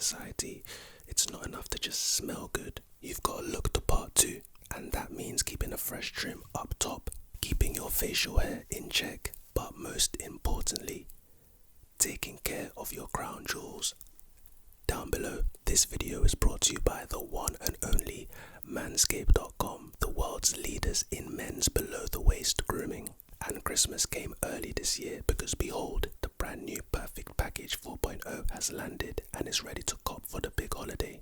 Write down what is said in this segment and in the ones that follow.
society, it's not enough to just smell good. You've got to look the part too. And that means keeping a fresh trim up top, keeping your facial hair in check, but most importantly, taking care of your crown jewels. Down below, this video is brought to you by the one and only Manscaped.com, the world's leaders in men's below-the-waist grooming. And Christmas came early this year because behold, the brand new Perfect Package 4.0 has landed and is ready to cop for the big holiday.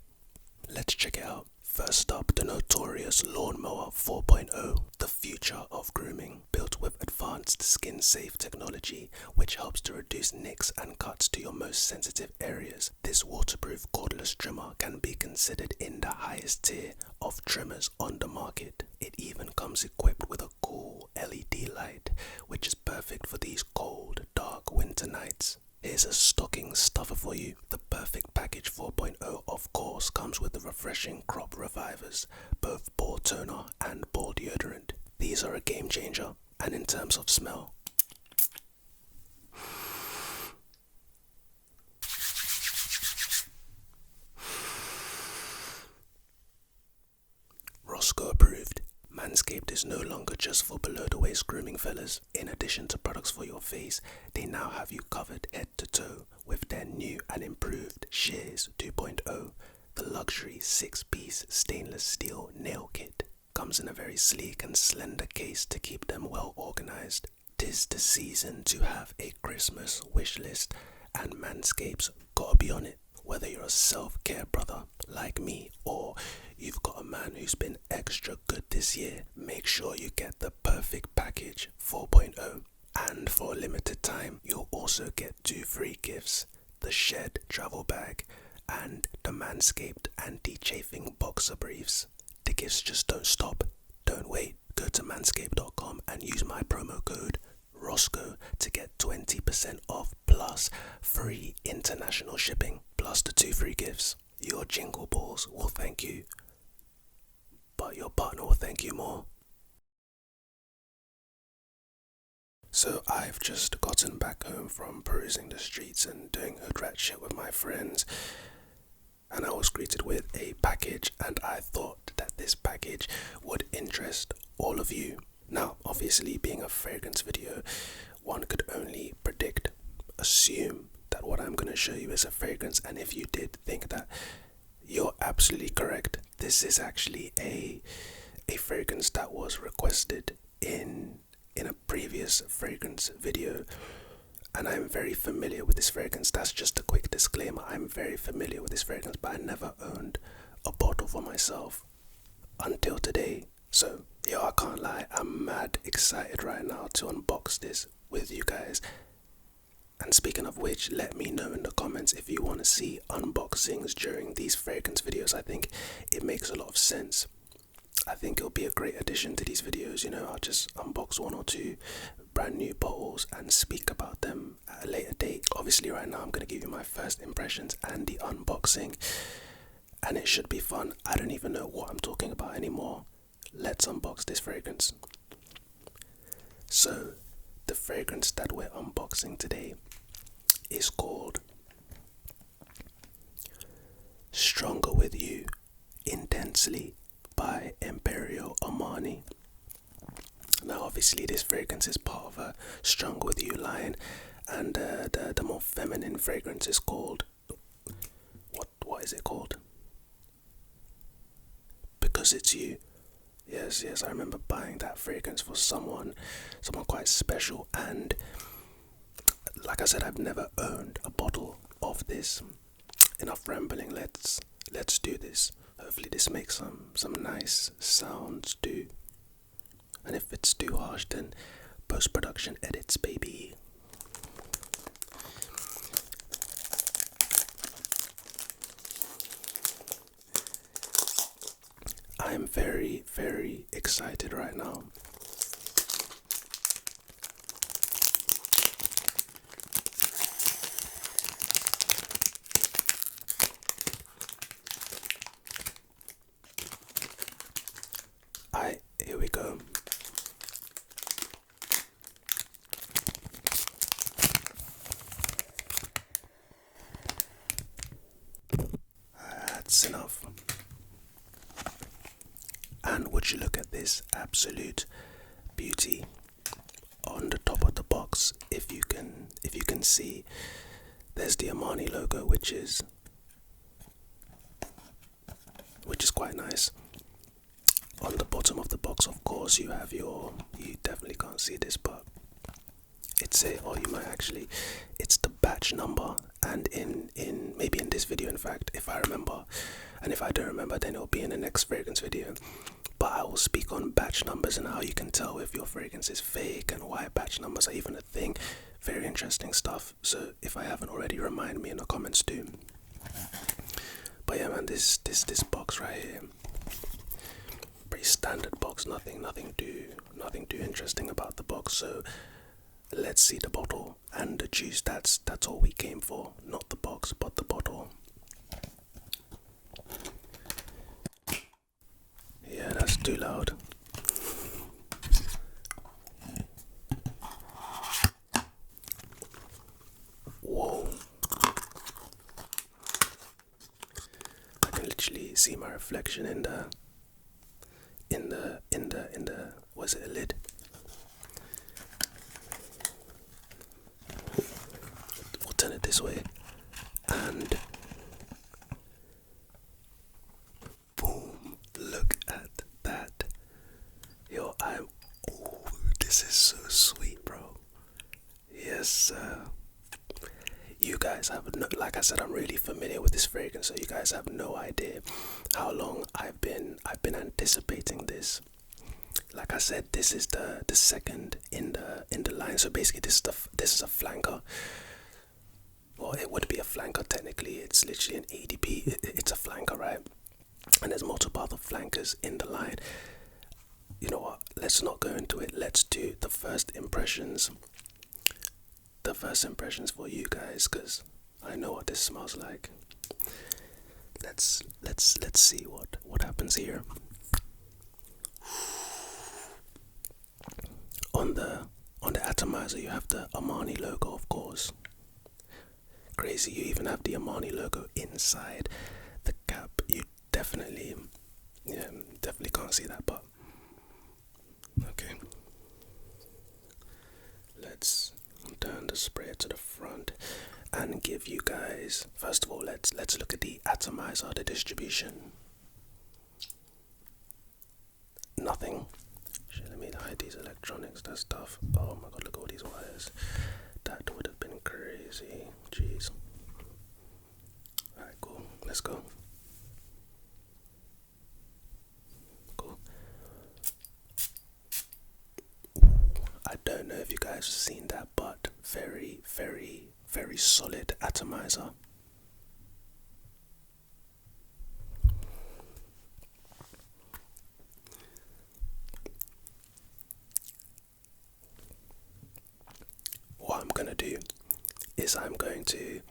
Let's check it out. First up, the notorious Lawnmower 4.0, the future of grooming, built with advanced skin-safe technology, which helps to reduce nicks and cuts to your most sensitive areas. This waterproof cordless trimmer can be considered in the highest tier of trimmers on the market. It even comes equipped with a cool LED light, which is perfect for these cold, dark winter nights. Here's a stocking stuffer for you. The Perfect Package 4.0 of course comes with the refreshing crop revivers, both ball toner and ball deodorant. These are a game changer, and in terms of smell, Roscoe approved. Manscaped is no longer just for below-the-waist grooming fellas. In addition to products for your face, they now have you covered head to toe with their new and improved Shears 2.0. The luxury 6-piece stainless steel nail kit comes in a very sleek and slender case to keep them well organized. 'Tis the season to have a Christmas wish list, and Manscaped's gotta be on it. Whether you're a self-care brother like me or you've got a man who's been extra good this year, make sure you get the Perfect Package 4.0. And for a limited time, you'll also get 2 free gifts: the Shed travel bag and the Manscaped anti-chafing boxer briefs. The gifts just don't stop. Don't wait. Go to manscaped.com and use my promo code Roscoe to get 20% off plus free international shipping, plus the 2 free gifts. Your jingle balls will thank you, but your partner will thank you more. So I've just gotten back home from perusing the streets and doing hood rat shit with my friends, and I was greeted with a package, and I thought that this package would interest all of you. Now, obviously, being a fragrance video, one could only assume that what I'm going to show you is a fragrance, and if you did think that, you're absolutely correct. This is actually a fragrance that was requested in a previous fragrance video, and I'm very familiar with this fragrance. That's just a quick disclaimer. I'm very familiar with this fragrance, but I never owned a bottle for myself until today. So, I can't lie, I'm mad excited right now to unbox this with you guys. And speaking of which, let me know in the comments if you want to see unboxings during these fragrance videos. I think it makes a lot of sense. I think it'll be a great addition to these videos. I'll just unbox 1 or 2 brand new bottles and speak about them at a later date. Obviously right now I'm going to give you my first impressions and the unboxing, and it should be fun. I don't even know what I'm talking about anymore. Let's unbox this fragrance. So, the fragrance that we're unboxing today is called Stronger With You Intensely by Emporio Armani. Now obviously this fragrance is part of a Stronger With You line, and the more feminine fragrance is called, what is it called? Because It's You. Yes, I remember buying that fragrance for someone quite special, and like I said, I've never owned a bottle of this. Enough rambling, let's do this. Hopefully this makes some nice sounds too. And if it's too harsh, then post-production edits, baby. I'm very, very excited right now. Here we go. And would you look at this absolute beauty on the top of the box? If you can see, there's the Armani logo, which is quite nice. On the bottom of the box, of course, you have you definitely can't see this, but you might actually, it's the batch number. And in maybe in this video, in fact, if I remember, and if I don't remember, then it'll be in the next fragrance video. But I will speak on batch numbers and how you can tell if your fragrance is fake and why batch numbers are even a thing. Very interesting stuff. So if I haven't already, remind me in the comments too. But yeah, man, this box right here, pretty standard box. Nothing too interesting about the box. So let's see the bottle and the juice. That's all we came for. Not the box, but the bottle. Yeah, that's too loud. Whoa. I can literally see my reflection in the was it a lid? We'll turn it this way, and boom, look at that. Yo, this is so sweet, bro. Yes, you guys have no, like I said, I'm really familiar with this fragrance, so you guys have no idea how long I've been anticipating this. Like I said, this is the second in the line. So basically, this is a flanker. Well, it would be a flanker technically. It's literally an EDP. It's a flanker, right? And there's multiple other flankers in the line. You know what? Let's not go into it. Let's do the first impressions. The first impressions for you guys, because I know what this smells like. Let's see what happens here. On the atomizer, you have the Armani logo, of course. Crazy, you even have the Armani logo inside the cap. You definitely can't see that, but okay. Let's turn the sprayer to the front and give you guys, first of all, let's look at the atomizer, the distribution. Nothing. Shit, let me hide these electronics, that stuff. Oh my god, look at all these wires. That would have been crazy. Jeez. Alright, cool. Let's go. Cool. I don't know if you guys have seen that, but very, very, very solid atomizer. What I'm gonna do is I'm going to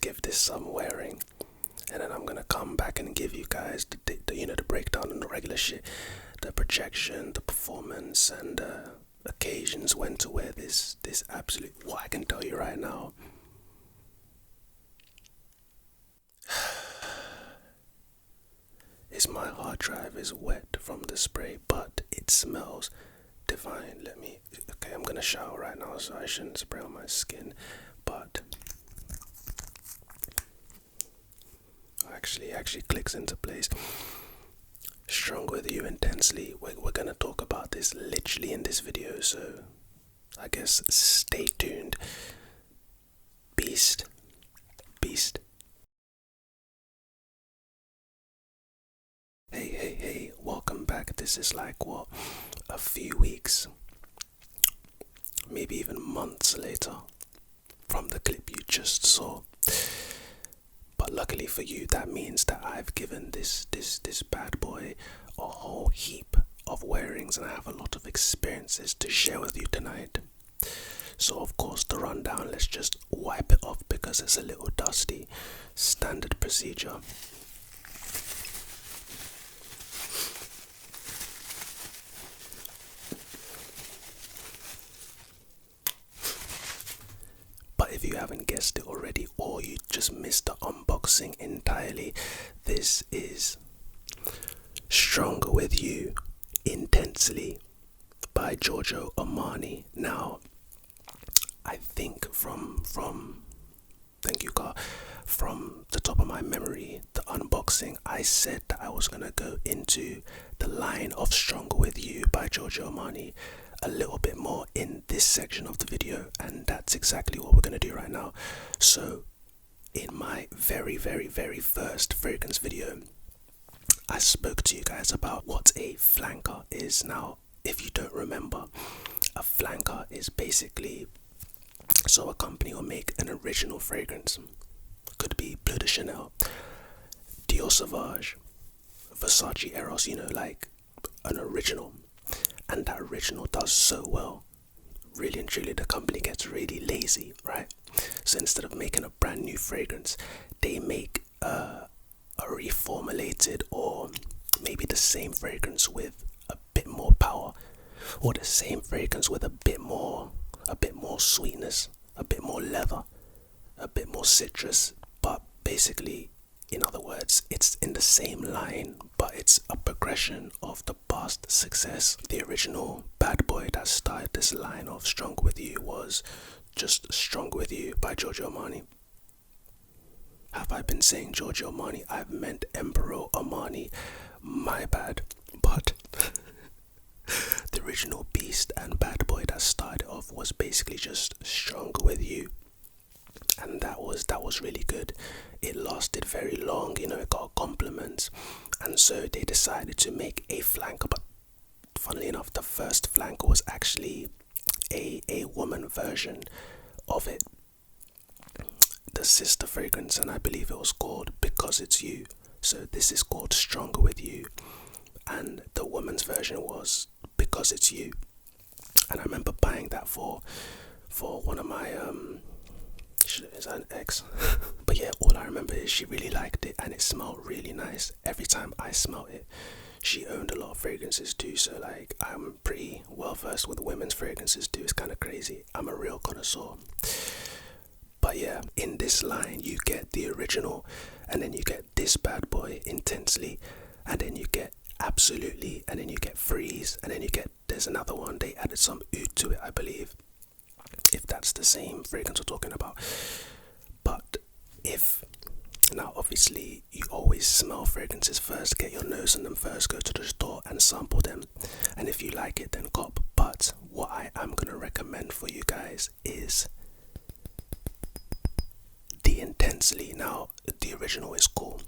give this some wearing, and then I'm gonna come back and give you guys the breakdown and the regular shit, the projection, the performance, and occasions when to wear this absolute. What I can tell you right now, is my hard drive is wet from the spray, but it smells divine. Okay, I'm gonna shower right now, so I shouldn't spray on my skin, but actually clicks into place. Strong with you intensely. We're gonna talk about this literally in this video, so I guess stay tuned. Beast. Hey, welcome back. This is like what, a few weeks, maybe even months later from the clip you just saw. But luckily for you, that means that I've given this bad boy a whole heap of wearings, and I have a lot of experiences to share with you tonight. So of course, the rundown, let's just wipe it off because it's a little dusty. Standard procedure. But if you haven't guessed it already, or you just missed the unboxing entirely, this is Stronger With You Intensely by Giorgio Armani. Now, I think thank you, Carl, from the top of my memory, the unboxing, I said that I was gonna go into the line of Stronger With You by Giorgio Armani a little bit more in this section of the video, and that's exactly what we're gonna do right now. So, in my very first fragrance video, I spoke to you guys about what a flanker is. Now, if you don't remember, a flanker is basically, so a company will make an original fragrance. Could be Bleu de Chanel, Dior Sauvage, Versace Eros, like an original. And that original does so well. Really and truly, the company gets really lazy, right? So instead of making a brand new fragrance, they make a reformulated, or maybe the same fragrance with a bit more power, or the same fragrance with a bit more sweetness, a bit more leather, a bit more citrus. But basically, in other words, it's in the same line, but it's a progression of the past success. The original bad boy that started this line of Strong With You was just Strong With You by Giorgio Armani. Have I been saying Giorgio Armani? I've meant Emporio Armani. My bad. But the original beast and bad boy that started off was basically just Stronger With You. And that was really good. It lasted very long, it got compliments. And so they decided to make a flanker. But funnily enough, the first flanker was actually a woman version of it. The sister fragrance, and I believe it was called Because It's You. So this is called Stronger With You, and the woman's version was Because It's You. And I remember buying that for one of my is that an ex? But yeah, all I remember is she really liked it and it smelled really nice. Every time I smelled it, she owned a lot of fragrances too, so I'm pretty well versed with women's fragrances too. It's kind of crazy. I'm a real connoisseur. But yeah, in this line you get the original, and then you get this bad boy Intensely, and then you get Absolutely, and then you get Freeze, and then there's another one, they added some oud to it, I believe, if that's the same fragrance we're talking about. But now obviously you always smell fragrances first, get your nose on them first, go to the store and sample them, and if you like it then cop. But what I am going to recommend for you guys is the Intensely. Now the original is cool,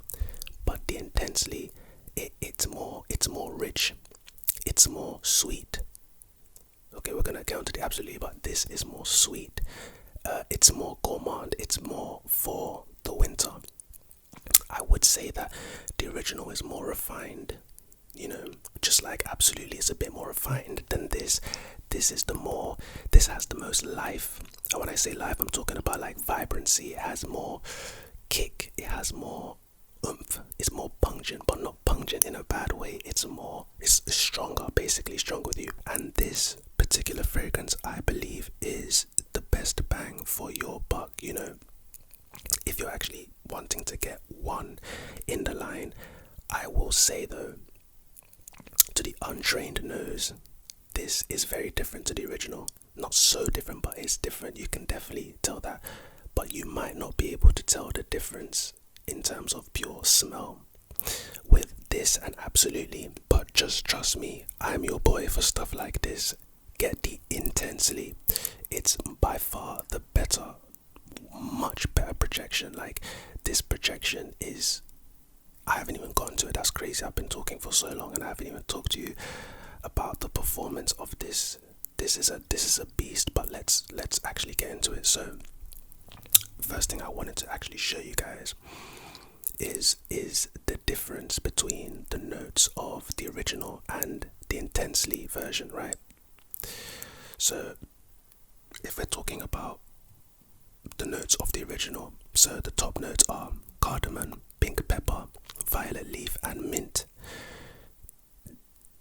but the Intensely, it's more rich, it's more sweet. Okay, we're gonna counter the Absolutely, but this is more sweet. It's more gourmand, it's more for the winter. I would say that the original is more refined, just like Absolutely is a bit more refined than this. This has the most life. And when I say life, I'm talking about vibrancy. It has more kick, it has more oomph, it's more pungent, but not pungent in a bad way. It's stronger, basically Stronger With You. And this particular fragrance, I believe, is the best bang for your buck. If you're actually wanting to get one in the line, I will say though, to the untrained nose, this is very different to the original. Not so different, but it's different. You can definitely tell that, but you might not be able to tell the difference in terms of pure smell with this and Absolutely. But just trust me, I'm your boy for stuff like this. Get the Intensely. It's by far the better, much better projection. This projection is, I haven't even gotten to it. That's crazy. I've been talking for so long and I haven't even talked to you about the performance of this. This is a beast, but let's actually get into it. So first thing I wanted to actually show you guys is the difference between the notes of the original and the Intensely version, right? So if we're talking about the notes of the original, so the top notes are cardamom, pink pepper, violet leaf and mint.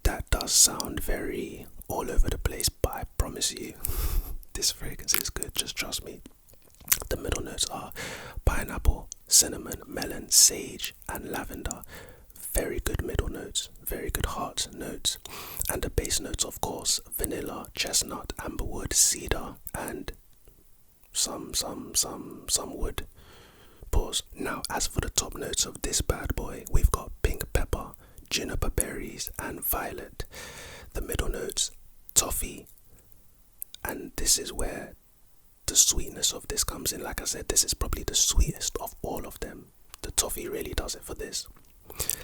That does sound very all over the place, but I promise you this fragrance is good, just trust me. The middle notes are pineapple, cinnamon, melon, sage and lavender. Very good middle notes, very good heart notes. And the base notes, of course, vanilla, chestnut, amberwood, cedar, and some wood. Pause. Now, as for the top notes of this bad boy, we've got pink pepper, juniper berries, and violet. The middle notes, toffee, and this is where the sweetness of this comes in. Like I said, this is probably the sweetest of all of them. The toffee really does it for this.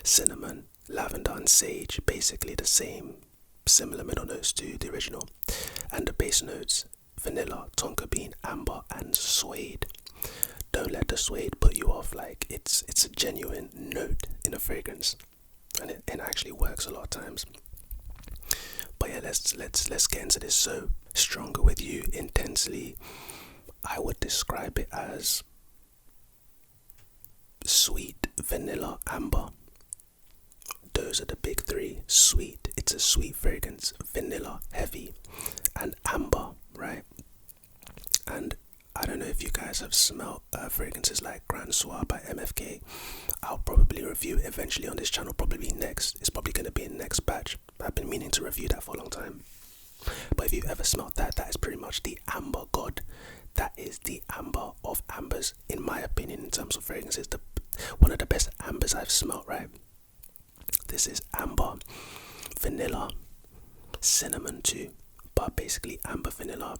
Cinnamon, lavender, and sage, basically the same, similar middle notes to the original. And the base notes, vanilla, tonka bean, amber, and suede. Don't let the suede put you off. Like, it's a genuine note in a fragrance, and it actually works a lot of times. But yeah, let's get into this. So, Stronger With You, intensely, I would describe it as sweet, vanilla, amber. Those are the big three. Sweet, it's a sweet fragrance. Vanilla, heavy, and amber, right? And I don't know if you guys have smelled fragrances like Grand Soir by MFK. I'll probably review it eventually on this channel, probably next. It's probably going to be in next batch. I've been meaning to review that for a long time. But if you've ever smelled that, that is pretty much the amber god. That is the amber of ambers, in my opinion, in terms of fragrances. One of the best ambers I've smelled, right? This is amber, vanilla, cinnamon too, but basically amber, vanilla,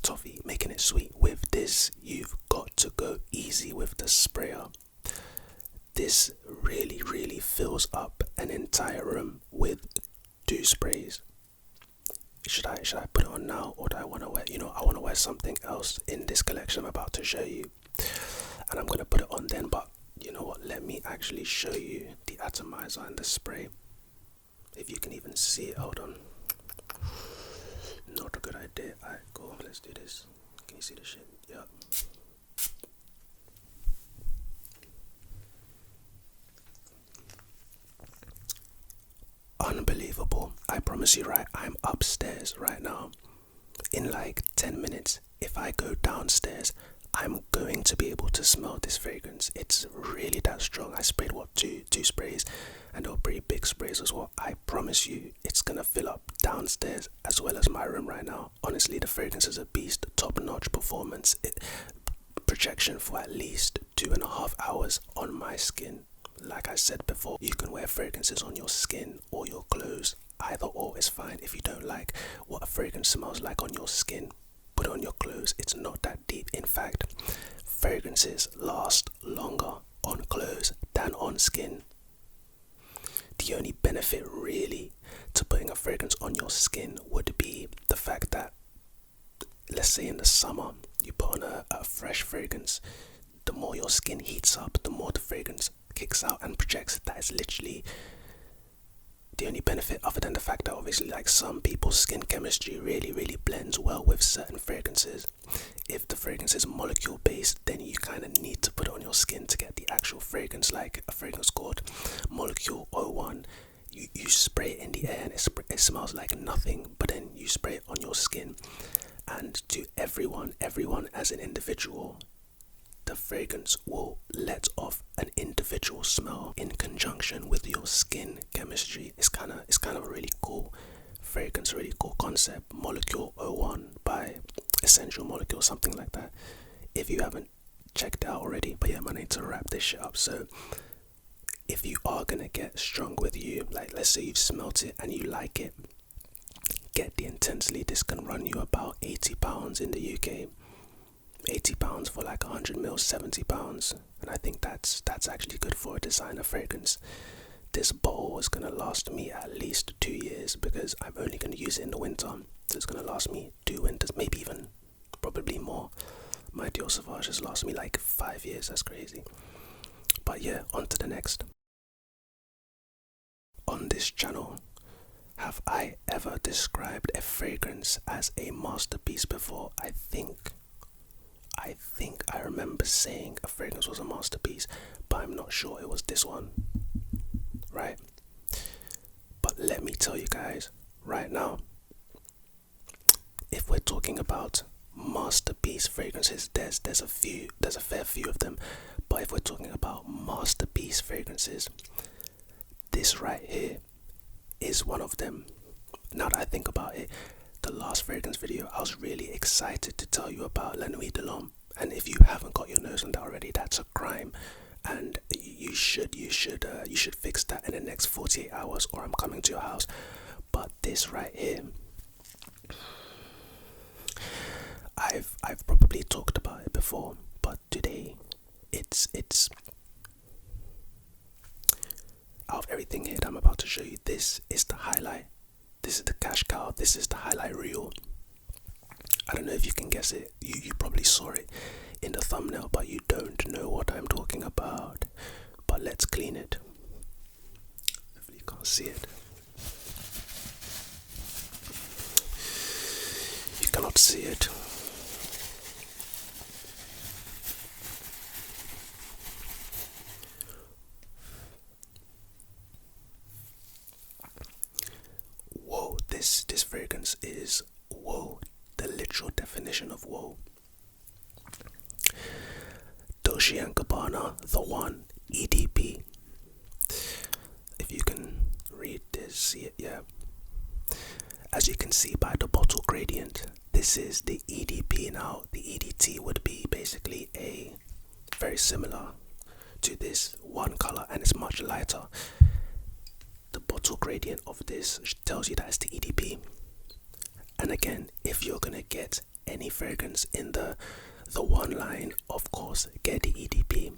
toffee, making it sweet. With this, you've got to go easy with the sprayer. This really fills up an entire room with 2 sprays. Should I put it on now, or do I want to wear, I want to wear something else in this collection I'm about to show you, and I'm going to put it on then. But you know what, let me actually show you the atomizer and the spray, if you can even see it. Hold on. Not a good idea. Alright, cool, let's do this. Can you see the shit? Yep. Unbelievable. I promise you, right, I'm upstairs right now. In like 10 minutes, if I go downstairs, I'm going to be able to smell this fragrance. It's really that strong. I sprayed two sprays, and they were pretty big sprays as well. I promise you, it's gonna fill up downstairs as well as my room right now. Honestly, the fragrance is a beast. Top-notch performance. Projection for at least 2.5 hours on my skin. Like I said before, you can wear fragrances on your skin or your clothes. Either or is fine. If you don't like what a fragrance smells like on your skin, put it on your clothes. It's not that deep. In fact, fragrances last longer on clothes than on skin. The only benefit really to putting a fragrance on your skin would be the fact that, let's say in the summer, you put on a fresh fragrance, the more your skin heats up, the more the fragrance kicks out and projects. That is literally the only benefit, other than the fact that obviously, like, some people's skin chemistry really blends well with certain fragrances. If the fragrance is molecule based, then you kind of need to put it on your skin to get the actual fragrance. Like a fragrance called Molecule 01, you spray it in the air and it smells like nothing, but then you spray it on your skin, and to everyone as an individual, the fragrance will let off an individual smell in conjunction with your skin chemistry. It's kind of a really cool fragrance, really cool concept. Molecule 01 by Essential Molecule, something like that, if you haven't checked it out already. But yeah, I need to wrap this shit up. So if you are gonna get Strong With You, like let's say you've smelt it and you like it, get the Intensely. This can run you about £80 in the UK. £80 for like 100ml, £70, and I think that's actually good for a designer fragrance. This bottle is gonna last me at least 2 years, because I'm only gonna use it in the winter, so it's gonna last me 2 winters, maybe even probably more. My Dior Sauvage has lasted me like 5 years. That's crazy. But yeah, on to the next. On this channel, have I ever described a fragrance as a masterpiece before? I think I remember saying a fragrance was a masterpiece, but I'm not sure it was this one, right? But let me tell you guys right now, if we're talking about masterpiece fragrances, there's a fair few of them, but if we're talking about masterpiece fragrances, is one of them. Now that I think about it, the last fragrance video, I was really excited to tell you about La Nuit de l'Homme. And if you haven't got your nose on that already, that's a crime. And you should fix that in the next 48 hours, or I'm coming to your house. But this right here, I've probably talked about it before, but today it's out of everything here that I'm about to show you, this is the highlight. This is the cash cow. This is the highlight reel. I don't know if you can guess it. You probably saw it in the thumbnail, but you don't know what I'm talking about. But let's clean it. Hopefully you can't see it. You cannot see it. Whoa, this fragrance is whoa, the literal definition of whoa. Dolce Gabbana, the One EDP. If you can read this, see it, yeah. As you can see by the bottle gradient, this is the EDP. Now, the EDT would be basically a very similar to this one color, and it's much lighter. The bottle gradient of this tells you that it's the EDP. And again, if you're gonna get any fragrance in the one line, of course, get the EDP.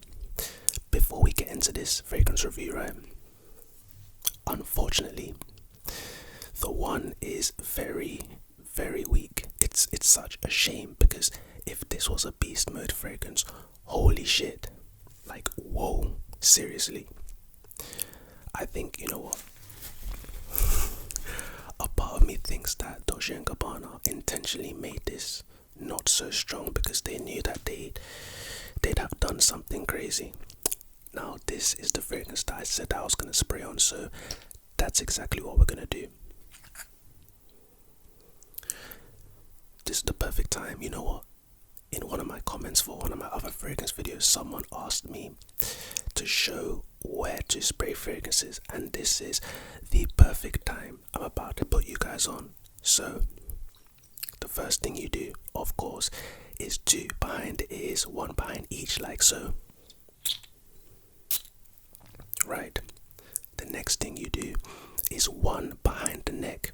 Before we get into this fragrance review, right? Unfortunately, the one is very, very weak. It's such a shame, because if this was a beast mode fragrance, holy shit, like whoa, seriously. I think, you know what, a part of me thinks that Dolce & Gabbana intentionally made this not so strong because they knew that they'd have done something crazy. Now, this is the fragrance that I said I was going to spray on, so that's exactly what we're going to do. This is the perfect time. You know what? In one of my comments for one of my other fragrance videos, someone asked me to show where to spray fragrances, and this is the perfect time. I'm about to put you guys on. So the first thing you do, of course, is 2 behind the ears, 1 behind each, like so. Right. The next thing you do is 1 behind the neck.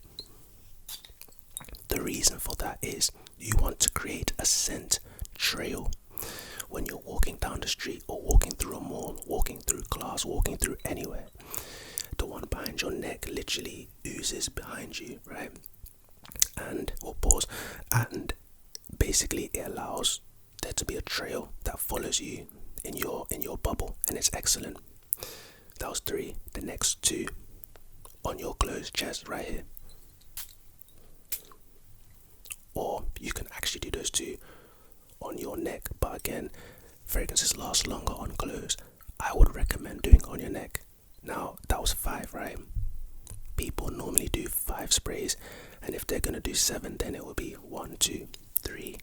The reason for that is you want to create a scent trail when you're walking down the street or walking through a mall, walking through class, walking through anywhere. The one behind your neck literally oozes behind you, right? And basically it allows there to be a trail that follows you in your bubble, and it's excellent. That was 3. The next 2 on your closed chest right here. Or you can actually do those 2 on your neck, but again, fragrances last longer on clothes. I would recommend doing on your neck. Now, that was 5, right? People normally do 5 sprays, and if they're gonna do 7, then it will be 1, 2, 3,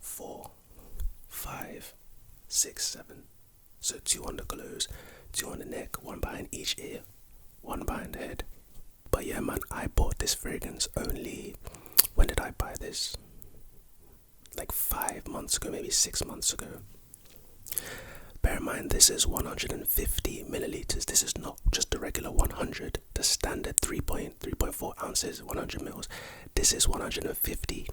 4, 5, 6, 7. So 2 on the clothes, 2 on the neck, 1 behind each ear, 1 behind the head. But yeah, man, I bought this fragrance only, when did I buy this? Like 5 months ago, maybe 6 months ago. Bear in mind, this is 150 milliliters. This is not just the regular 100, the standard 3.4 ounces, 100 mils. This is 150.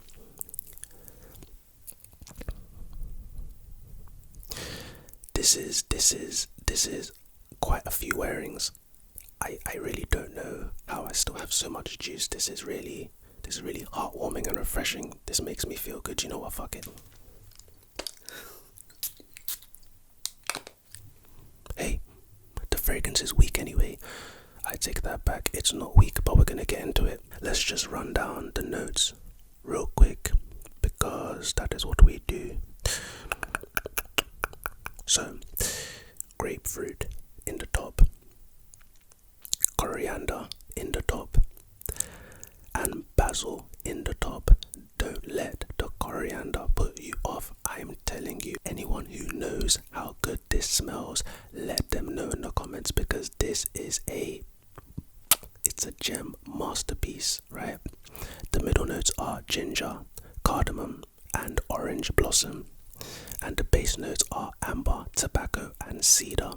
This is quite a few wearings. I really don't know how I still have so much juice. This is really heartwarming and refreshing. This makes me feel good. You know what? Fuck it. Hey, the fragrance is weak anyway. I take that back. It's not weak, but we're gonna get into it. Let's just run down the notes real quick, because that is what we do. So, grapefruit in the top, coriander in the top, and basil in the top. Don't let the coriander put you off. I'm telling you, anyone who knows how good this smells, let them know in the comments, because this is it's a gem. ginger, cardamom, and orange blossom. And the base notes are amber, tobacco, and cedar.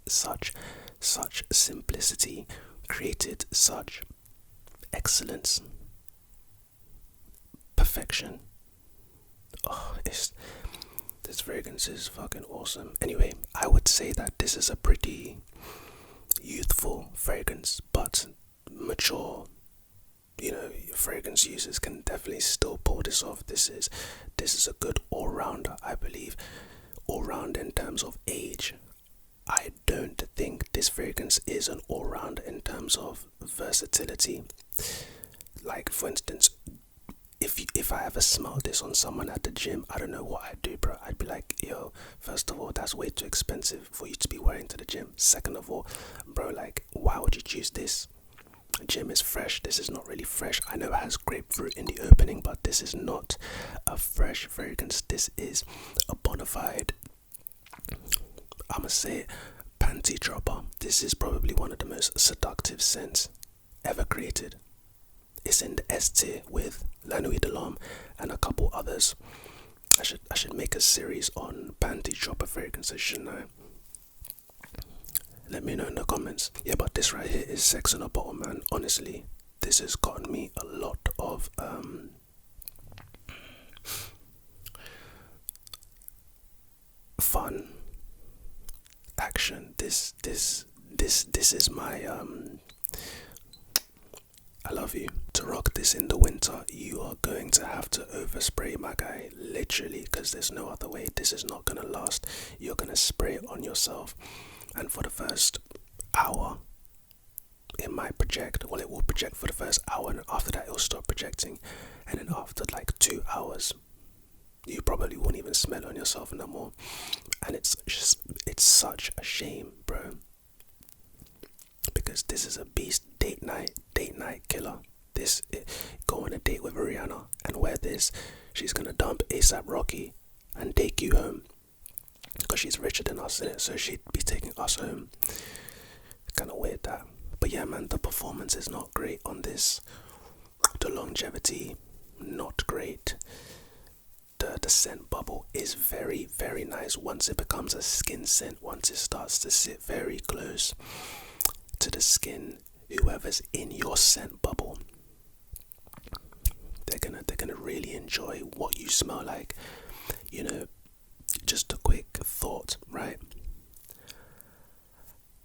Such simplicity created such excellence, perfection. Oh, this fragrance is fucking awesome. Anyway, I would say that this is a pretty youthful fragrance, but mature, fragrance users can definitely still pull this off. This is a good all-rounder, I believe. All-round in terms of age. I don't think this fragrance is an all-round in terms of versatility. Like, for instance, if I ever smell this on someone at the gym, I don't know what I'd do, bro. I'd be like, yo, first of all, that's way too expensive for you to be wearing to the gym. Second of all, bro, like, why would you choose this? Gym is fresh. This is not really fresh. I know it has grapefruit in the opening, but this is not a fresh fragrance. This is a bona fide, I'ma say it, panty dropper. This is probably one of the most seductive scents ever created. It's in the S tier with La Nuit de l'Homme and a couple others. I should make a series on panty dropper fragrances, shouldn't I? Let me know in the comments. Yeah, but this right here is sex in a bottle, man. Honestly, this has gotten me a lot of fun, action. This is my I love you. To rock this in the winter, you are going to have to overspray, my guy, literally, because there's no other way. This is not gonna last. You're gonna spray it on yourself, and for the first hour it might project. Well, it will project for the first hour, and after that it'll stop projecting, and then after like 2 hours you probably won't even smell it on yourself no more. And it's such a shame, bro, because this is a beast date night killer. Go on a date with Rihanna and wear this. She's gonna dump ASAP Rocky and take you home, because she's richer than us, in it, so she'd be taking us home. Kind of weird that, but yeah, man, the performance is not great on this. The longevity, not great. The scent bubble is very, very nice once it becomes a skin scent. Once it starts to sit very close to the skin, whoever's in your scent bubble, they're gonna really enjoy what you smell like. Just a quick thought, right?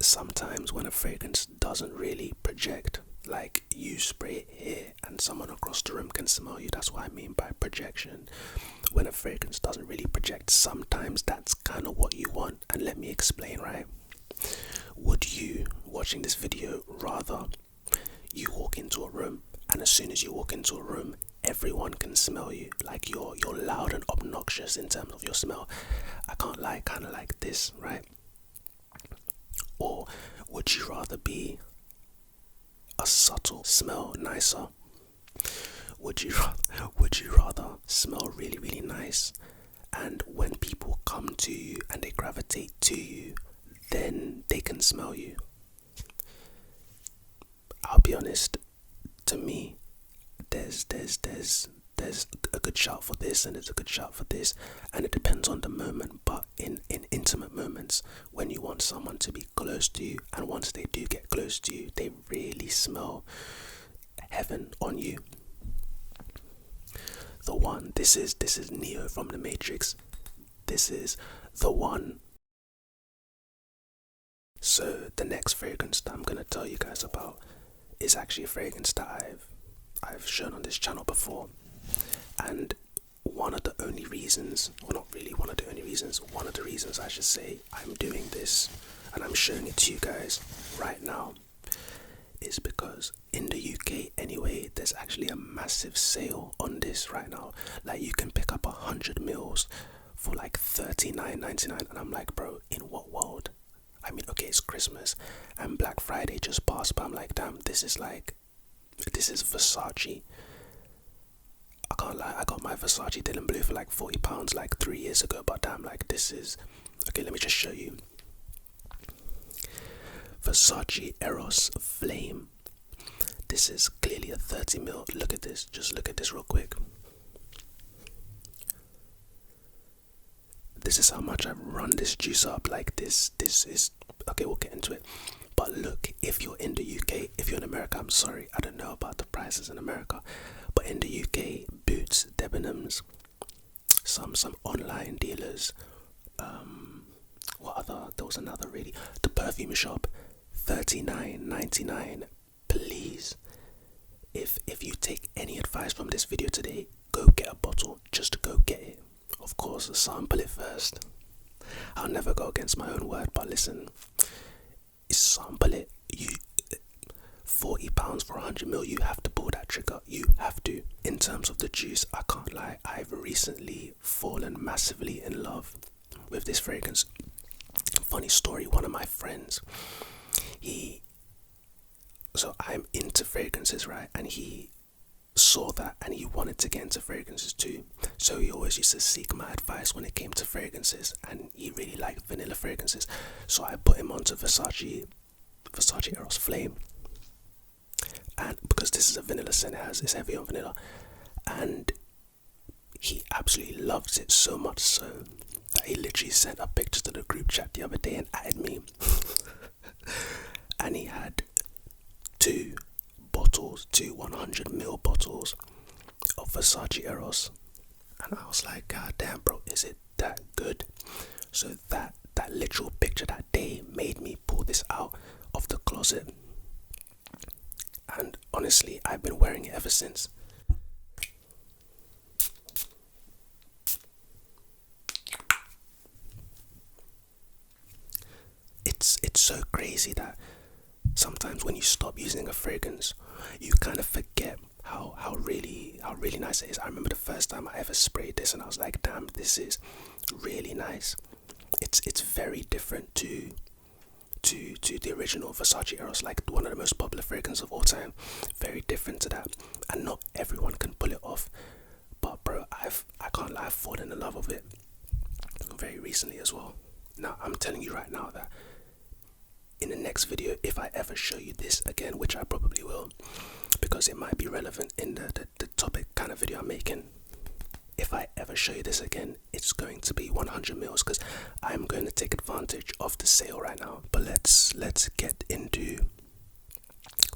Sometimes when a fragrance doesn't really project, like you spray it here and someone across the room can smell you, that's what I mean by projection. When a fragrance doesn't really project, sometimes that's kind of what you want. And let me explain, right? Would you, watching this video, rather you walk into a room and as soon as you walk into a room, everyone can smell you, like you're loud and obnoxious in terms of your smell? I can't lie, kind of like this, right? Or would you rather be a subtle smell nicer? Would you rather smell really, really nice, and when people come to you and they gravitate to you, then they can smell you? I'll be honest, to me, there's a good shout for this and there's a good shout for this, and it depends on the moment. But in intimate moments, when you want someone to be close to you, and once they do get close to you, they really smell heaven on you. The One, this is Neo from the Matrix. This is The One. So the next fragrance that I'm gonna tell you guys about is actually a fragrance that I've shown on this channel before, and one of the reasons I should say I'm doing this and I'm showing it to you guys right now is because in the UK anyway, there's actually a massive sale on this right now. Like, you can pick up 100 mils for like $39.99, and I'm like, bro, in what world? I mean, okay, it's Christmas and Black Friday just passed, but I'm like, damn, this is Versace. I can't lie, I got my Versace Dylan Blue for like £40 like 3 years ago, but damn, like, this is, okay, let me just show you. Versace Eros Flame. This is clearly a 30ml. Look at this. Just look at this real quick. This is how much I've run this juice up. Like this is okay. We'll get into it. But look, if you're in the UK, if you're in America, I'm sorry, I don't know about the prices in America, but in the UK, Boots, Debenhams, some online dealers, there was another really, the perfume shop, $39.99. Please, if you take any advice from this video today, go get a bottle. Just go get it. Of course, sample it first. I'll never go against my own word, but listen, sample it. You £40 for 100ml, you have to pull that trigger. You have to. In terms of the juice, I can't lie, I've recently fallen massively in love with this fragrance. Funny story, one of my friends, so I'm into fragrances, right? And he saw that and he wanted to get into fragrances too. So he always used to seek my advice when it came to fragrances, and he really liked vanilla fragrances. So I put him onto Versace Eros Flame. And because this is a vanilla scent, it's heavy on vanilla, and he absolutely loves it, so much so that he literally sent a picture to the group chat the other day and added me. And he had two 100ml bottles of Versace Eros, and I was like, God damn, bro, is it that good? So that literal picture that day made me pull this out of the closet, and honestly, I've been wearing it ever since. It's so crazy that sometimes when you stop using a fragrance, you kind of forget how really nice it is. I remember the first time I ever sprayed this, and I was like, damn, this is really nice. It's very different to the original Versace Eros, like one of the most popular fragrances of all time. Very different to that, and not everyone can pull it off. But bro, I can't lie, I've fallen in love with it very recently as well. Now I'm telling you right now that in the next video, if I ever show you this again, which I probably will, because it might be relevant in the topic kind of video I'm making, if I ever show you this again, it's going to be 100ml, because I'm going to take advantage of the sale right now. But let's get into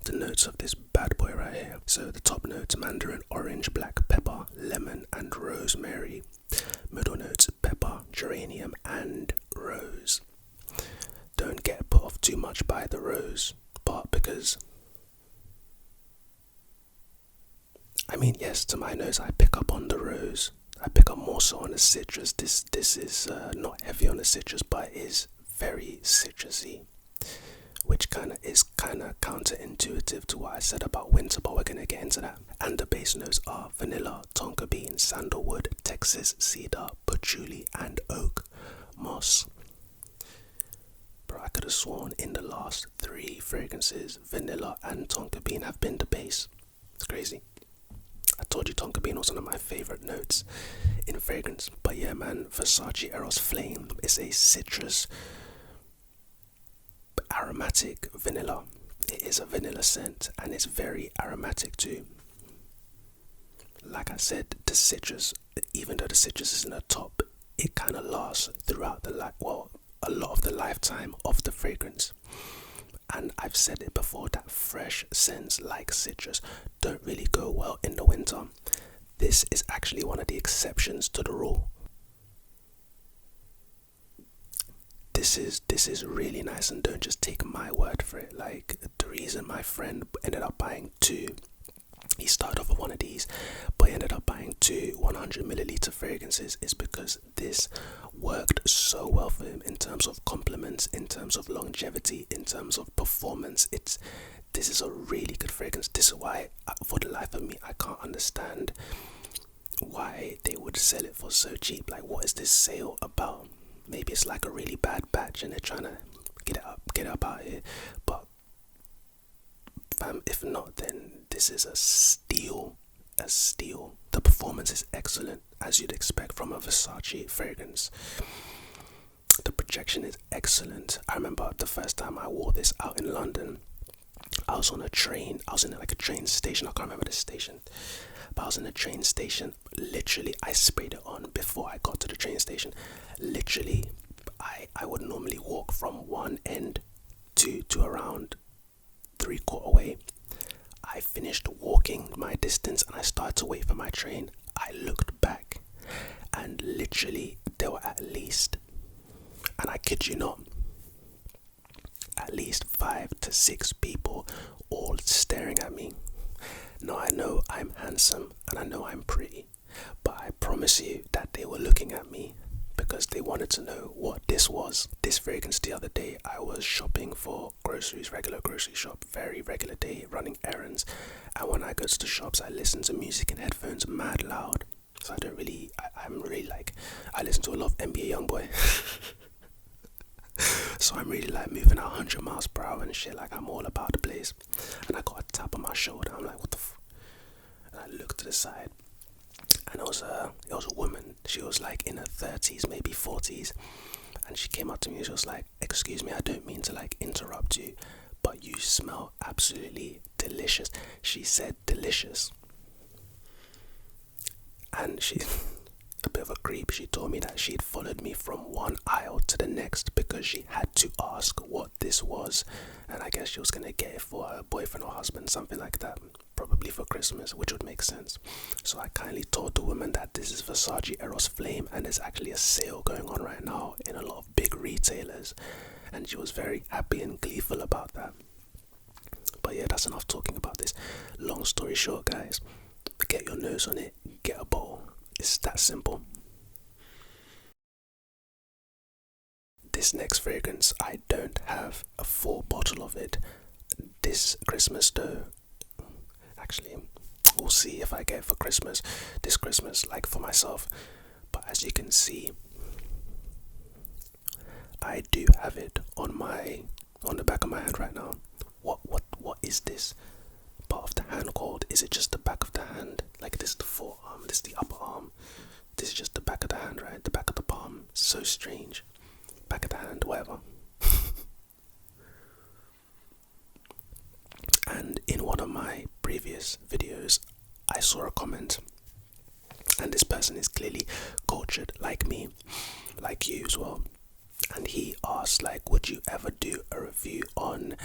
the notes of this bad boy right here. So the top notes: mandarin, orange, black pepper, lemon and rosemary. Middle notes: pepper, geranium and rose. Don't get put off too much by the rose part, because I mean, yes, to my nose I pick up on the rose. I pick up more so on the citrus. This is not heavy on the citrus, but is very citrusy, which is kind of counterintuitive to what I said about winter, but we're gonna get into that. And the base notes are vanilla, tonka bean, sandalwood, Texas cedar, patchouli and oak moss. Bro, I could have sworn in the last three fragrances, vanilla and tonka bean have been the base. It's crazy. I told you tonka bean was one of my favorite notes in fragrance. But yeah, man, Versace Eros Flame is a citrus aromatic vanilla. It is a vanilla scent, and it's very aromatic too. Like I said, the citrus, even though the citrus is in the top, it kind of lasts throughout a lot of the lifetime of the fragrance. And I've said it before that fresh scents like citrus don't really go well in the winter. This is actually one of the exceptions to the rule. This is really nice, and don't just take my word for it. Like, the reason my friend ended up buying two, he started off with one of these, but he ended up buying two 100ml fragrances, is because this worked so well for him in terms of compliments, in terms of longevity, in terms of performance. This is a really good fragrance. This is why, for the life of me, I can't understand why they would sell it for so cheap. Like, what is this sale about? Maybe it's like a really bad batch and they're trying to get it up out here. But fam, if not, then this is a steal. The performance is excellent, as you'd expect from a Versace fragrance. The projection is excellent. I remember the first time I wore this out in London, I I was on a train. I was in like a train station. I can't remember the station, but I was in a train station. Literally, I sprayed it on before I got to the train station. Literally, I would normally walk from one end to around 3/4 way. I finished walking my distance and I started to wait for my train. I looked back and literally there were at least, and I kid you not, at least 5 to 6 people all staring at me. Now I know I'm handsome and I know I'm pretty, but I promise you that they were looking at me because they wanted to know what this was. This fragrance the other day, I was shopping for groceries, regular grocery shop, very regular day, running errands. And when I go to the shops, I listen to music in headphones mad loud. So I'm really like, I listen to a lot of NBA Youngboy. So I'm really like moving at 100 miles per hour and shit, like I'm all about the place. And I got a tap on my shoulder, I'm like, what the f? And I looked to the side. And it was a woman. She was like in her 30s, maybe 40s, and she came up to me and she was like, excuse me, I don't mean to like interrupt you, but you smell absolutely delicious. She said delicious. And she, a bit of a creep, she told me that she'd followed me from one aisle to the next because she had to ask what this was, and I guess she was gonna get it for her boyfriend or husband, something like that, probably for Christmas, which would make sense. So I kindly told the woman that this is Versace Eros Flame and there's actually a sale going on right now in a lot of big retailers, and she was very happy and gleeful about that. But yeah, that's enough talking about this. Long story short, guys, get your nose on it, get a bowl. It's that simple. This next fragrance, I don't have a full bottle of it this Christmas though. Actually, we'll see if I get it for Christmas, this Christmas, like for myself. But as you can see, I do have it on the back of my hand right now. What is this part of the hand called? Is it just the back of the hand? Like this is the forearm, this is the upper arm. This is just the back of the hand, right? The back of the palm. So strange. Back of the hand, whatever. And in one of my previous videos, I saw a comment, and this person is clearly cultured like me, like you as well. And he asked, like, would you ever do a review on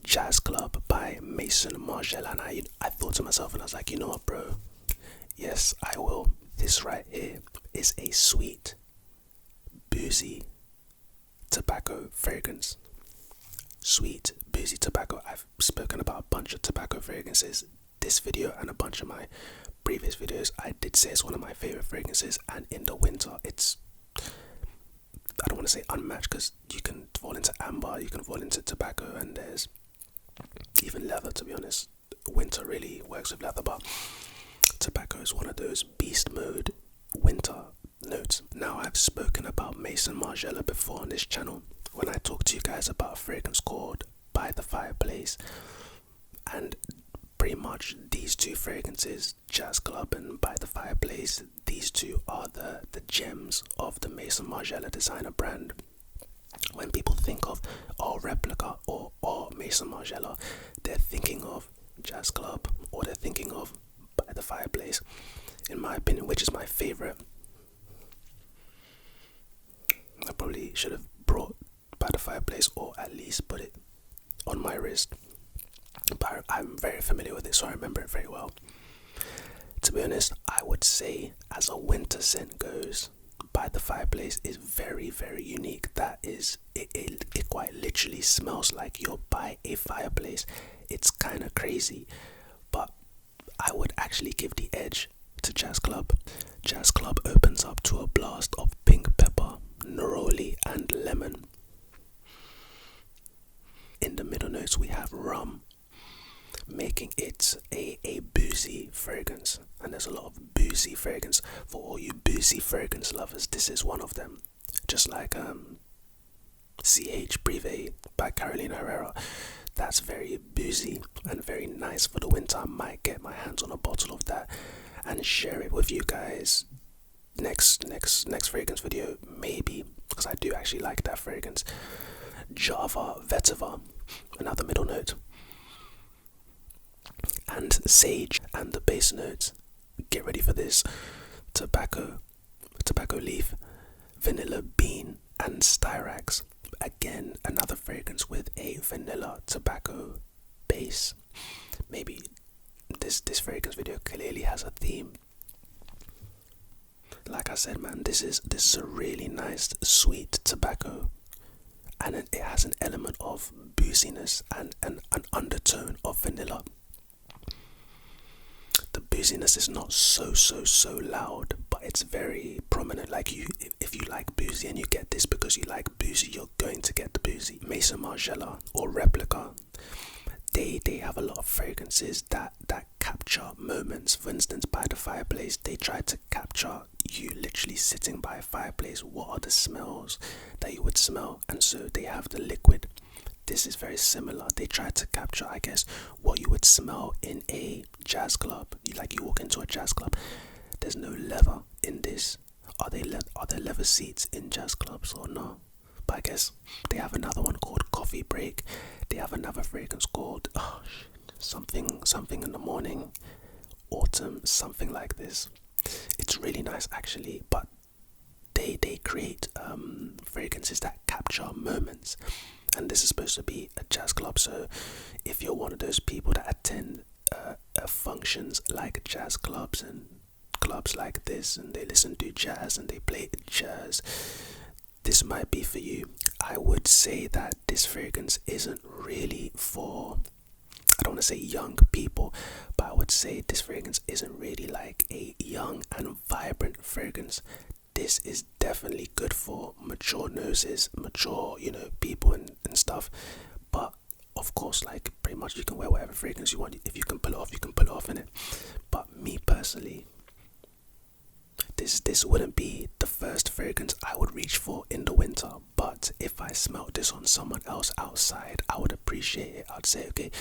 Jazz Club by Maison Margiela? And I thought to myself, and I was like, you know what, bro? Yes, I will. This right here is a sweet, boozy tobacco fragrance. Sweet, boozy tobacco. I've spoken about a bunch of tobacco fragrances this video and a bunch of my previous videos. I did say it's one of my favorite fragrances, and in the winter it's, I don't want to say unmatched because you can fall into amber, you can fall into tobacco, and there's even leather, to be honest. Winter really works with leather, but tobacco is one of those beast mode winter notes. Now, I've spoken about Maison Margiela before on this channel when I talked to you guys about a fragrance called By the Fireplace, and pretty much these two fragrances, Jazz Club and By the Fireplace, these two are the gems of the Maison Margiela designer brand. When people think of Replica or Maison Margiela, they're thinking of Jazz Club or they're thinking of By the Fireplace, in my opinion, which is my favorite. I probably should have brought By the Fireplace, or at least put it on my wrist, but I'm very familiar with it, so I remember it very well. To be honest, I would say as a winter scent goes, By the Fireplace is very, very unique. That is, it quite literally smells like you're by a fireplace. It's kind of crazy, but I would actually give the edge to Jazz Club. Jazz Club opens up to a blast of pink pepper, neroli and lemon. In the middle notes we have rum, making it a boozy fragrance, and there's a lot of boozy fragrance. For all you boozy fragrance lovers, this is one of them. Just like CH Privé by Carolina Herrera, that's very boozy and very nice for the winter. I might get my hands on a bottle of that and share it with you guys next fragrance video, maybe, because I do actually like that fragrance. Java Vetiver, another middle note. and sage. And the base notes, get ready for this: tobacco leaf, vanilla bean, and styrax. Again, another fragrance with a vanilla tobacco base. Maybe this fragrance video clearly has a theme. Like I said, man, this is a really nice sweet tobacco, and it has an element of booziness and an undertone of vanilla. The booziness is not so loud, but it's very prominent. Like, if you like boozy and you get this because you like boozy, you're going to get the boozy. Maison Margiela or Replica, they have a lot of fragrances that capture moments. For instance, by the fireplace, they try to capture you literally sitting by a fireplace. What are the smells that you would smell? And so they have the liquid. This is very similar. They try to capture, I guess, what you would smell in a jazz club. You walk into a jazz club, there's no leather in this. Are there leather seats in jazz clubs or no? But I guess they have another one called Coffee Break. They have another fragrance called something in the morning, autumn, something like this. It's really nice actually, but they create fragrances that capture moments. And this is supposed to be a jazz club, so if you're one of those people that attend functions like jazz clubs and clubs like this, and they listen to jazz and they play jazz, this might be for you. I would say that this fragrance isn't really for, I don't want to say young people, but I would say this fragrance isn't really like a young and vibrant fragrance. This is definitely good for mature noses, mature, people and stuff. But of course, like, pretty much you can wear whatever fragrance you want. If you can pull it off, you can pull it off, innit? But me personally, this wouldn't be the first fragrance I would reach for in the winter. But if I smelled this on someone else outside, I would appreciate it. I'd say, okay,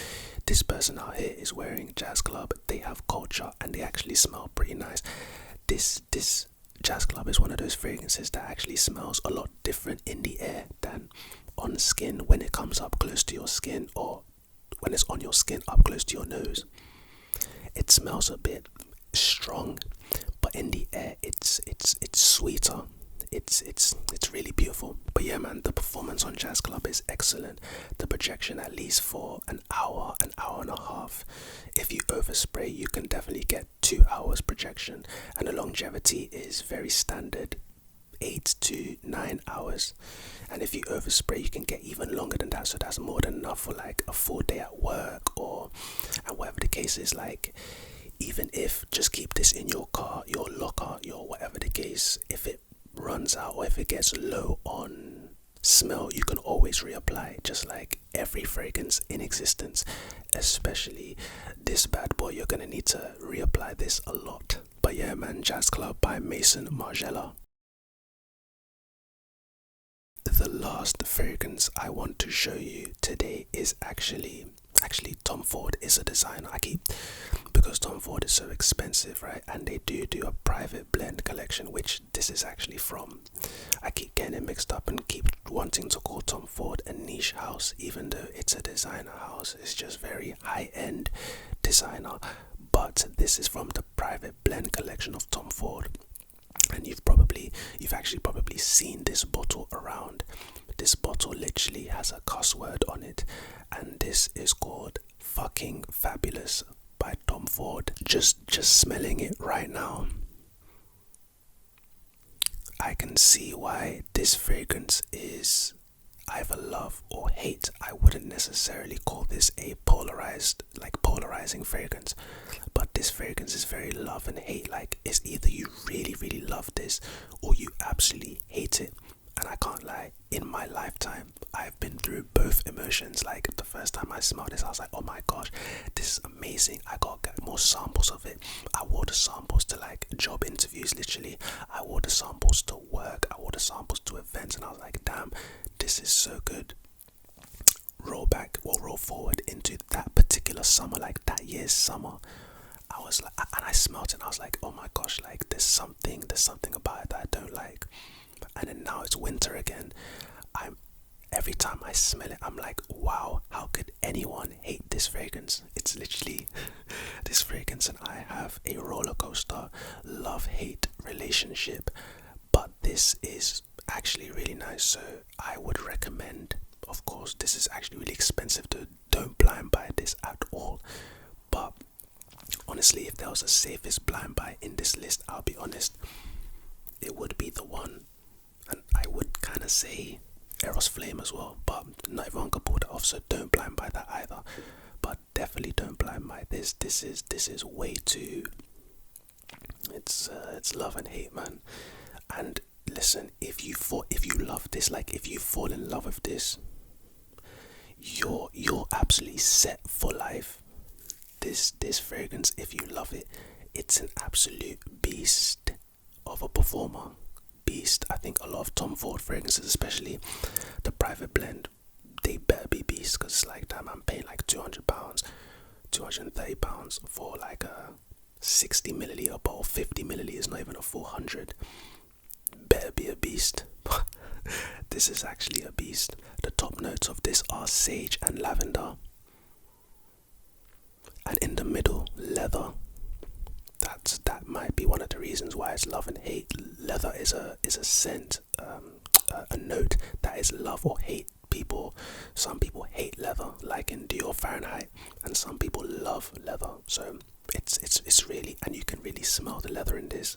this person out here is wearing jazz club, they have culture, and they actually smell pretty nice. This jazz club is one of those fragrances that actually smells a lot different in the air than on skin, when it comes up close to your skin, or when it's on your skin up close to your nose. It smells a bit strong, but in the air it's sweeter. It's really beautiful. But yeah, man, the performance on Jazz Club is excellent. The projection, at least for an hour and a half. If you overspray, you can definitely get 2 hours projection, and the longevity is very standard, 8 to 9 hours. And if you overspray, you can get even longer than that, so that's more than enough for like a full day at work, and whatever the case is. Like, even if, just keep this in your car, your locker, your whatever the case, if it runs out or if it gets low on smell, you can always reapply, just like every fragrance in existence. Especially this bad boy, you're gonna need to reapply this a lot. But yeah, man, Jazz Club by Maison Margiela. The last fragrance I want to show you today is actually Tom Ford is a designer. Because Tom Ford is so expensive, right? And they do a private blend collection, which this is actually from. I keep getting it mixed up and keep wanting to call Tom Ford a niche house, even though it's a designer house. It's just very high-end designer. But this is from the private blend collection of Tom Ford. And you've actually probably seen this bottle around. This bottle literally has a cuss word on it, and this is called Fucking Fabulous by Tom Ford. Just smelling it right now, I can see why this fragrance is either love or hate. I wouldn't necessarily call this a polarizing fragrance, but this fragrance is very love and hate. Like, it's either you really, really love this or you absolutely hate it. And I can't lie, in my lifetime, I've been through both emotions. Like, the first time I smelled this, I was like, oh my gosh, this is amazing. I gotta get more samples of it. I wore the samples to like job interviews, literally. I wore the samples to work. I wore the samples to events, and I was like, damn, this is so good. Roll forward into that particular summer, like that year's summer. I was like, and I smelled it, and I was like, oh my gosh, like there's something about it that I don't like. And then now it's winter again. Every time I smell it, I'm like, wow, how could anyone hate this fragrance? It's literally, this fragrance and I have a roller coaster love-hate relationship, but this is actually really nice, so I would recommend. Of course, this is actually really expensive, don't blind buy this at all, but honestly, if there was a safest blind buy in this list, I'll be honest, it would be the one. And I would kind of say Eros Flame as well, but not everyone can pull that off, so don't blind buy that either. But definitely don't blind buy this. This is way too. It's love and hate, man. And listen, if you love this, like if you fall in love with this, you're absolutely set for life. This fragrance, if you love it, it's an absolute beast of a performer. Beast. I think a lot of Tom Ford fragrances, especially the private blend, they better be beasts, because it's like, damn, I'm paying like £200, £230 for like a 60 milliliter bottle, 50 milliliters, not even a 400. Better be a beast. This is actually a beast. The top notes of this are sage and lavender, and in the middle, leather. That might be one of the reasons why it's love and hate. Leather is a scent, a note that is love or hate. Some people hate leather, like in Dior Fahrenheit, and some people love leather. So it's really, and you can really smell the leather in this.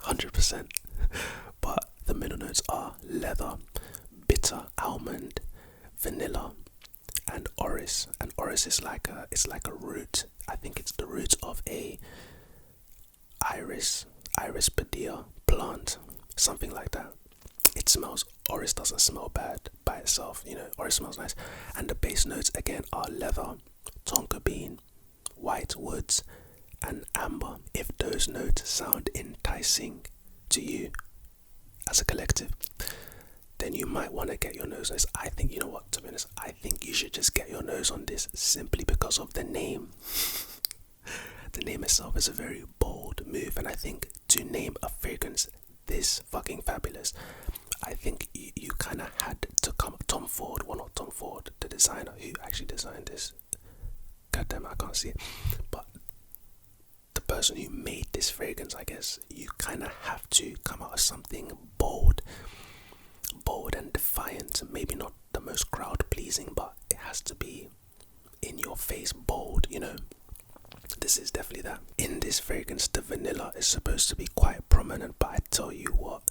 100%. But the middle notes are leather, bitter almond, vanilla, and orris. And orris is like a root. I think it's the root of a iris padilla plant, something like that. It smells. Orris doesn't smell bad by itself, Orris smells nice. And the base notes again are leather, tonka bean, white woods, and amber. If those notes sound enticing to you as a collective, then you might want to get your nose on this. I think, you know what, to be honest, I think you should just get your nose on this simply because of the name. The name itself is a very bold move, and I think to name a fragrance this fucking fabulous, I think you kind of had to come. Tom Ford, the designer who actually designed this. God damn, I can't see it. But the person who made this fragrance, I guess, you kind of have to come out with something bold and defiant. Maybe not the most crowd pleasing, but it has to be in your face, bold, This is definitely that. In this fragrance, the vanilla is supposed to be quite prominent, but I tell you what,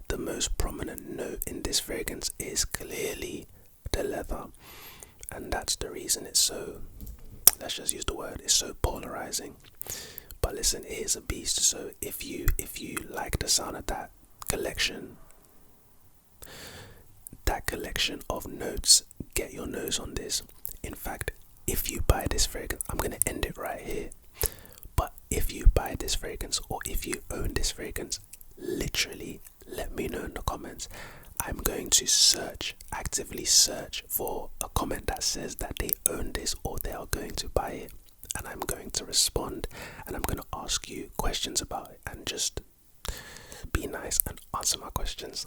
the most prominent note in this fragrance is clearly the leather, and that's the reason it's so, let's just use the word, it's so polarizing. But listen, it is a beast. So if you like the sound of that collection of notes, get your nose on this. In fact, if you buy this fragrance, I'm gonna end it right here, but if you buy this fragrance or if you own this fragrance, literally let me know in the comments. I'm going to actively search for a comment that says that they own this or they are going to buy it, and I'm going to respond, and I'm going to ask you questions about it, and just be nice and answer my questions.